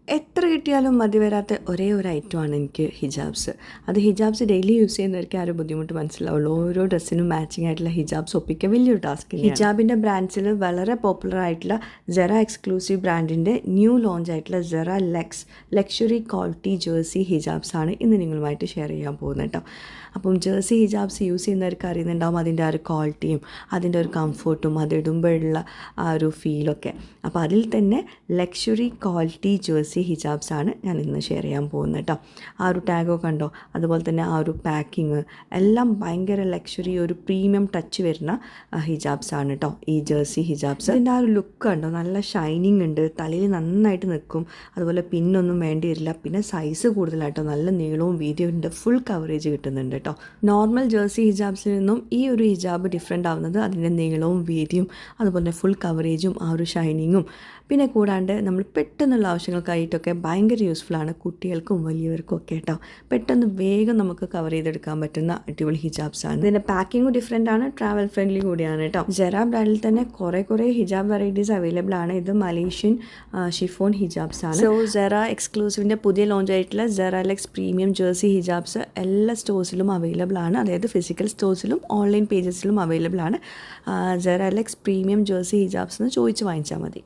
എത്ര കിട്ടിയാലും മതി വരാത്ത ഒരേ ഒരു ഐറ്റമാണ് എനിക്ക് ഹിജാബ്സ്. അത് ഹിജാബ്സ് ഡെയിലി യൂസ് ചെയ്യുന്നവർക്ക് ആ ഒരു ബുദ്ധിമുട്ട് മനസ്സിലാവുള്ളൂ. ഓരോ ഡ്രസ്സിനും മാച്ചിങ് ആയിട്ടുള്ള ഹിജാബ്സ് ഒപ്പിക്കുക വലിയൊരു ടാസ്ക്. ഹിജാബിൻ്റെ ബ്രാൻഡ്സിൽ വളരെ പോപ്പുലർ ആയിട്ടുള്ള സെറ എക്സ്ക്ലൂസീവ് ബ്രാൻഡിൻ്റെ ന്യൂ ലോഞ്ച് ആയിട്ടുള്ള Zera luxury quality jersey hijabs ആണ് ഇന്ന് നിങ്ങളുമായിട്ട് ഷെയർ ചെയ്യാൻ പോകുന്നത് കേട്ടോ. അപ്പം ജേഴ്സി ഹിജാബ്സ് യൂസ് ചെയ്യുന്നവർക്ക് അറിയുന്നുണ്ടാവും അതിൻ്റെ ആ ഒരു ക്വാളിറ്റിയും അതിൻ്റെ ഒരു കംഫർട്ടും അതിടുമ്പോഴുള്ള ആ ഒരു ഫീലൊക്കെ. അപ്പോൾ അതിൽ തന്നെ ലക്ഷറി ക്വാളിറ്റി ജേഴ്സി ഹിജാബ്സ് ആണ് ഞാൻ ഇന്ന് ഷെയർ ചെയ്യാൻ പോകുന്നത് കേട്ടോ. ആ ഒരു ടാഗൊക്കെ കണ്ടോ, അതുപോലെ തന്നെ ആ ഒരു പാക്കിങ് എല്ലാം ഭയങ്കര ലക്ഷറി, ഒരു പ്രീമിയം ടച്ച് വരുന്ന ഹിജാബ്സ് ആണ് കേട്ടോ ഈ ജേഴ്സി ഹിജാബ്സ്. അതിൻ്റെ ആ ഒരു ലുക്ക് കണ്ടോ, നല്ല ഷൈനിങ് ഉണ്ട്, തലയിൽ നന്നായിട്ട് നിൽക്കും, അതുപോലെ പിന്നൊന്നും വേണ്ടി വരില്ല. പിന്നെ സൈസ് കൂടുതലായിട്ടോ, നല്ല നീളവും വീതിയും ഉണ്ട്, ഫുൾ കവറേജ് കിട്ടുന്നുണ്ട് കേട്ടോ. നോർമൽ ജേഴ്സി ഹിജാബ്സിൽ നിന്നും ഈ ഒരു ഹിജാബ് ഡിഫറെൻ്റ് ആവുന്നത് അതിൻ്റെ നീളവും വീതിയും അതുപോലെ ഫുൾ കവറേജും ആ ഒരു ഷൈനിങ്ങും പിന്നെ കൂടാണ്ട് നമ്മൾ പെട്ടെന്നുള്ള ആവശ്യങ്ങൾക്കായിട്ടൊക്കെ ഭയങ്കര യൂസ്ഫുള്ളാണ്, കുട്ടികൾക്കും വലിയവർക്കും ഒക്കെ കേട്ടോ. പെട്ടെന്ന് വേഗം നമുക്ക് കവർ ചെയ്തെടുക്കാൻ പറ്റുന്ന അടിപൊളി ഹിജാബ്സാണ്. ഇതിൻ്റെ പാക്കിങ്ങും ഡിഫറെൻ്റ് ആണ്, ട്രാവൽ ഫ്രണ്ട്ലി കൂടിയാണ് കേട്ടോ. സെറ ബ്രാൻഡിൽ തന്നെ കുറേ ഹിജാബ് വെറൈറ്റീസ് അവൈലബിൾ ആണ്. ഇത് മലേഷ്യൻ ഷിഫോൺ ഹിജാബ്സ് ആണ്. സോ സെറ എക്സ്ക്ലൂസീവിൻ്റെ പുതിയ ലോഞ്ച് ആയിട്ടുള്ള Zera Lex premium jersey hijabs എല്ലാ സ്റ്റോഴ്സിലും അവൈലബിൾ ആണ്. അതായത് ഫിസിക്കൽ സ്റ്റോഴ്സിലും ഓൺലൈൻ പേജസിലും അവൈലബിൾ ആണ്. Zera Lex premium jersey hijabs എന്ന് ചോദിച്ച് വാങ്ങിച്ചാൽ മതി.